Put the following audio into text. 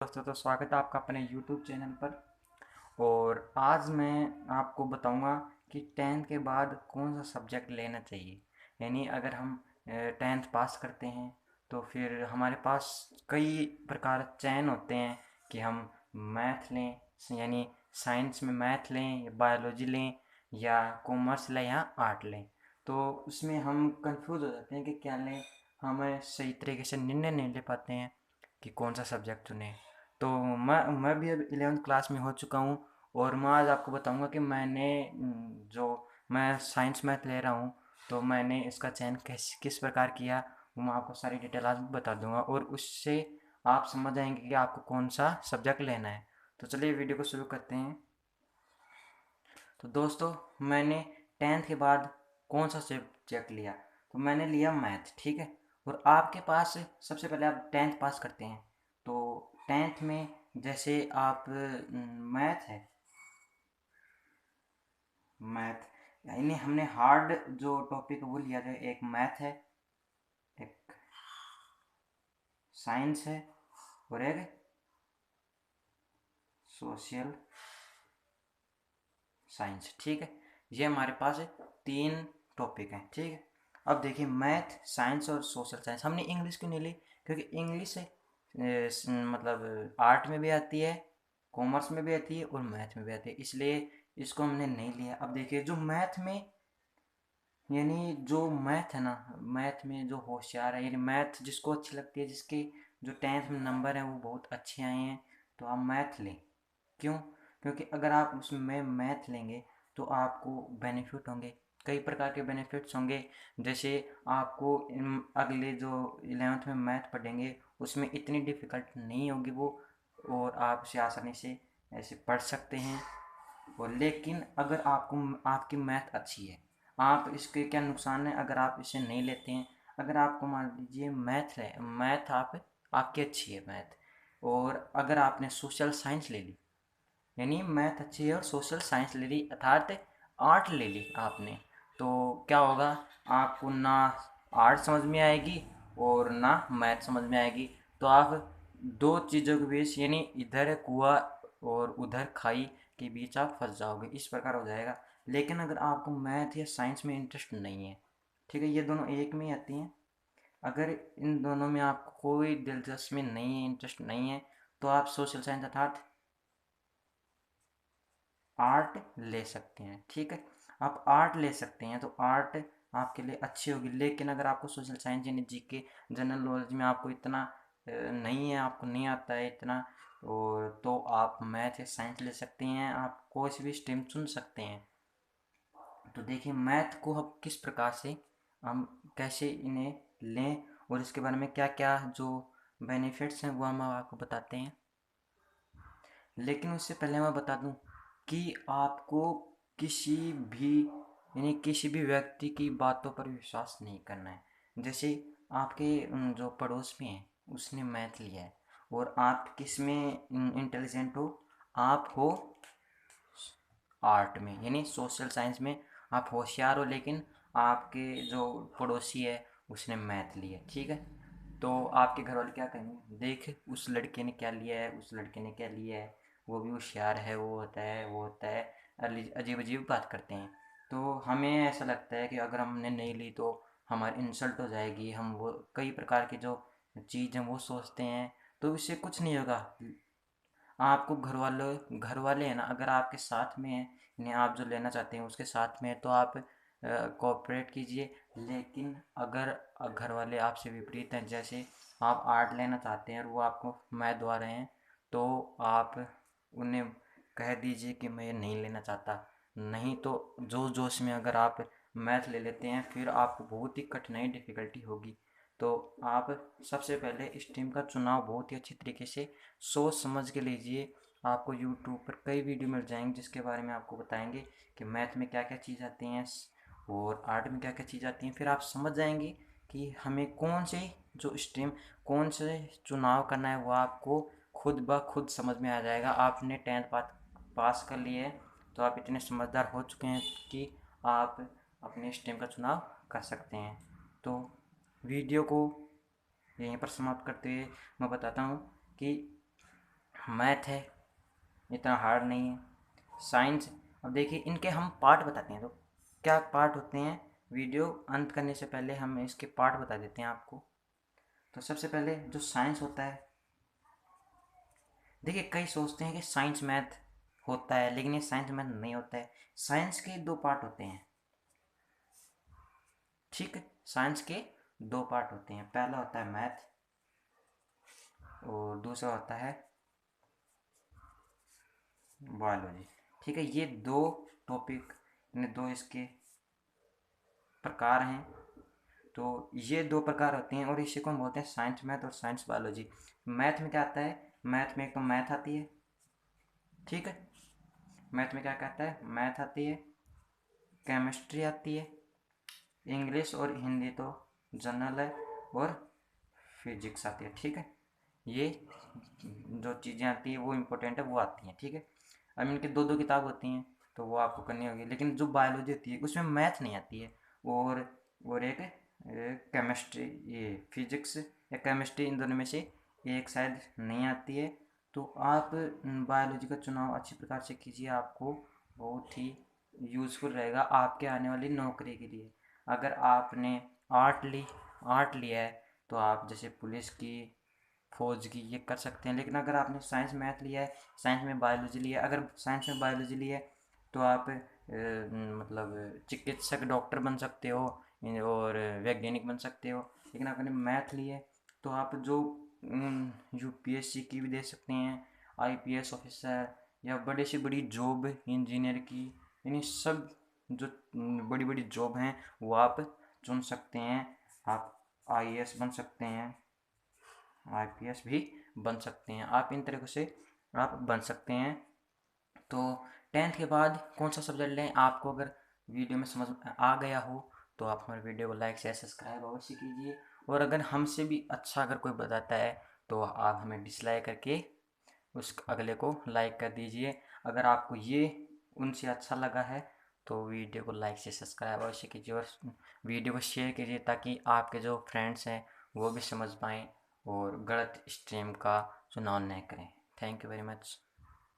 दोस्तों, तो स्वागत है आपका अपने YouTube चैनल पर। और आज मैं आपको बताऊंगा कि टेंथ के बाद कौन सा सब्जेक्ट लेना चाहिए। यानी अगर हम टेंथ पास करते हैं तो फिर हमारे पास कई प्रकार चयन होते हैं कि हम मैथ लें, यानी साइंस में मैथ लें या बायोलॉजी लें या कॉमर्स लें या आर्ट लें। तो उसमें हम कंफ्यूज हो जाते हैं कि क्या लें। हमें सही तरीके से निर्णय नहीं ले पाते हैं कि कौन सा सब्जेक्ट चुनें। तो मैं भी अब 11th क्लास में हो चुका हूँ और मैं आज आपको बताऊंगा कि मैंने जो मैं साइंस मैथ ले रहा हूँ तो मैंने इसका चयन किस प्रकार किया, वो मैं आपको सारी डिटेल आज बता दूंगा और उससे आप समझ जाएंगे कि आपको कौन सा सब्जेक्ट लेना है। तो चलिए वीडियो को शुरू करते हैं। तो दोस्तों, मैंने टेंथ के बाद कौन सा सब्जेक्ट लिया, तो मैंने लिया मैथ। ठीक है। और आपके पास सबसे पहले आप टेंथ पास करते हैं तो टेंथ में जैसे आप मैथ है, मैथ यानी हमने हार्ड जो टॉपिक वो लिया था, एक मैथ है, एक साइंस है और एक सोशल साइंस। ठीक है। ये हमारे पास तीन टॉपिक हैं। ठीक है। अब देखिए, मैथ, साइंस और सोशल साइंस हमने इंग्लिश क्यों नहीं ली, क्योंकि इंग्लिश मतलब आर्ट में भी आती है, कॉमर्स में भी आती है और मैथ में भी आती है, इसलिए इसको हमने नहीं लिया। अब देखिए, जो मैथ में यानी जो मैथ है ना, मैथ में जो होशियार है, यानी मैथ जिसको अच्छी लगती है, जिसके जो टेंथ में नंबर हैं वो बहुत अच्छे आए हैं, तो आप मैथ लें। क्यों? क्योंकि अगर आप उसमें मैथ लेंगे तो आपको बेनिफिट होंगे, कई प्रकार के बेनिफिट्स होंगे। जैसे आपको अगले जो 11th में मैथ पढ़ेंगे उसमें इतनी डिफ़िकल्ट नहीं होगी वो, और आप उसे आसानी से ऐसे पढ़ सकते हैं। और लेकिन अगर आपको आपकी मैथ अच्छी है, आप इसके क्या नुकसान है अगर आप इसे नहीं लेते हैं। अगर आपको मान लीजिए मैथ है, मैथ आपकी अच्छी है मैथ, और अगर आपने सोशल साइंस ले ली, यानी मैथ अच्छी है और सोशल साइंस ले ली अर्थात आर्ट ले ली आपने, तो क्या होगा, आपको ना आर्ट समझ में आएगी और ना मैथ समझ में आएगी। तो आप दो चीज़ों के बीच, यानी इधर कुआं और उधर खाई के बीच आप फंस जाओगे, इस प्रकार हो जाएगा। लेकिन अगर आपको मैथ या साइंस में इंटरेस्ट नहीं है, ठीक है, ये दोनों एक में ही आती हैं, अगर इन दोनों में आपको कोई दिलचस्पी नहीं है, इंटरेस्ट नहीं है, तो आप सोशल साइंस अर्थात आर्ट ले सकते हैं। ठीक है। आप आर्ट ले सकते हैं तो आर्ट आपके लिए अच्छी होगी। लेकिन अगर आपको सोशल साइंस यानी जीके, जनरल नॉलेज में आपको इतना नहीं है, आपको नहीं आता है इतना, और तो आप मैथ या साइंस ले सकते हैं, आप कोई सी भी स्ट्रीम चुन सकते हैं। तो देखिए, मैथ को हम किस प्रकार से, हम कैसे इन्हें लें और इसके बारे में क्या क्या जो बेनिफिट्स हैं वो हम आपको बताते हैं। लेकिन उससे पहले मैं बता दूं कि आपको किसी भी, यानी किसी भी व्यक्ति की बातों पर विश्वास नहीं करना है। जैसे आपके जो पड़ोस में है उसने मैथ लिया है और आप किस में इंटेलिजेंट हो, आप हो आर्ट में, यानी सोशल साइंस में आप होशियार हो, लेकिन आपके जो पड़ोसी है उसने मैथ लिया है। ठीक है। तो आपके घर वाले क्या कहेंगे, देख उस लड़के ने क्या लिया है, उस लड़के ने क्या लिया है, वो भी होशियार है, वो होता है वो होता है, अजीब अजीब बात करते हैं। तो हमें ऐसा लगता है कि अगर हमने नहीं ली तो हमारी इंसल्ट हो जाएगी, हम वो कई प्रकार की जो चीज़ हैं वो सोचते हैं। तो इससे कुछ नहीं होगा। आपको घर वाले हैं ना, अगर आपके साथ में है, यानी आप जो लेना चाहते हैं उसके साथ में है, तो आप कोऑपरेट कीजिए। लेकिन अगर घर वाले आपसे विपरीत हैं, जैसे आप आर्ट लेना चाहते हैं और वो आपको मैथ दवा रहे हैं, तो आप उन्हें कह दीजिए कि मैं ये नहीं लेना चाहता। नहीं तो जोश जोश में अगर आप मैथ ले लेते हैं फिर आपको बहुत ही कठिनाई डिफ़िकल्टी होगी। तो आप सबसे पहले स्ट्रीम का चुनाव बहुत ही अच्छी तरीके से सोच समझ के लीजिए। आपको यूट्यूब पर कई वीडियो मिल जाएंगे जिसके बारे में आपको बताएंगे कि मैथ में क्या क्या चीज़ आती हैं और आर्ट में क्या क्या चीज़ आती हैं। फिर आप समझ जाएंगे कि हमें कौन से जो स्ट्रीम, कौन से चुनाव करना है, वो आपको खुद ब खुद समझ में आ जाएगा। आपने टेंथ पास कर लिए है तो आप इतने समझदार हो चुके हैं कि आप अपने स्ट्रीम का चुनाव कर सकते हैं। तो वीडियो को यहीं पर समाप्त करते हुए मैं बताता हूँ कि मैथ है, इतना हार्ड नहीं है। साइंस, अब देखिए इनके हम पार्ट बताते हैं, तो क्या पार्ट होते हैं, वीडियो अंत करने से पहले हम इसके पार्ट बता देते हैं आपको। तो सबसे पहले जो साइंस होता है, देखिए कई सोचते हैं कि साइंस मैथ होता है, लेकिन ये साइंस मैथ नहीं होता है। साइंस के दो पार्ट होते हैं, ठीक है। साइंस के दो पार्ट होते हैं, पहला होता है मैथ और दूसरा होता है बायोलॉजी, ठीक है। ये दो टॉपिक, दो इसके प्रकार हैं। तो ये दो प्रकार होते हैं और इसी को हम बोलते हैं साइंस मैथ और साइंस बायोलॉजी। मैथ में क्या आता है, मैथ में एक तो मैथ आती है, ठीक है। मैथ में क्या कहता है, मैथ आती है, केमिस्ट्री आती है, इंग्लिश और हिंदी तो जनरल है, और फिजिक्स आती है, ठीक है। ये जो चीज़ें आती हैं वो इम्पोर्टेंट है, वो आती हैं, ठीक है। अब इनकी दो दो किताब होती हैं तो वो आपको करनी होगी, लेकिन जो बायोलॉजी होती है उसमें मैथ नहीं आती है, और एक केमिस्ट्री, ये फिजिक्स या केमिस्ट्री, इन दोनों में से एक शायद नहीं आती है। तो आप बायोलॉजी का चुनाव अच्छी प्रकार से कीजिए, आपको बहुत ही यूज़फुल रहेगा आपके आने वाली नौकरी के लिए। अगर आपने आर्ट ली आर्ट लिया है तो आप जैसे पुलिस की, फौज की ये कर सकते हैं। लेकिन अगर आपने साइंस मैथ लिया है, साइंस में बायोलॉजी लिया है, अगर साइंस में बायोलॉजी लिया है तो आप मतलब चिकित्सक, डॉक्टर बन सकते हो और वैज्ञानिक बन सकते हो। लेकिन आपने मैथ लिया है तो आप जो यूपीएससी की भी दे सकते हैं, आईपीएस ऑफिसर, या बड़े से बड़ी जॉब इंजीनियर की, यानी सब जो बड़ी बड़ी जॉब हैं वो आप चुन सकते हैं। आप आईएएस बन सकते हैं, आईपीएस भी बन सकते हैं, आप इन तरीक़ों से आप बन सकते हैं। तो 10th के बाद कौन सा सब्जेक्ट लें, आपको अगर वीडियो में समझ आ गया हो तो आप हमारे वीडियो को लाइक शेयर सब्सक्राइब अवश्य कीजिए। और अगर हमसे भी अच्छा अगर कोई बताता है तो आप हमें डिसलाइक करके उस अगले को लाइक कर दीजिए। अगर आपको ये उनसे अच्छा लगा है तो वीडियो को लाइक से सब्सक्राइब अवश्य कीजिए और वीडियो को शेयर कीजिए, ताकि आपके जो फ्रेंड्स हैं वो भी समझ पाएँ और गलत स्ट्रीम का चुनाव न करें। Thank you very much.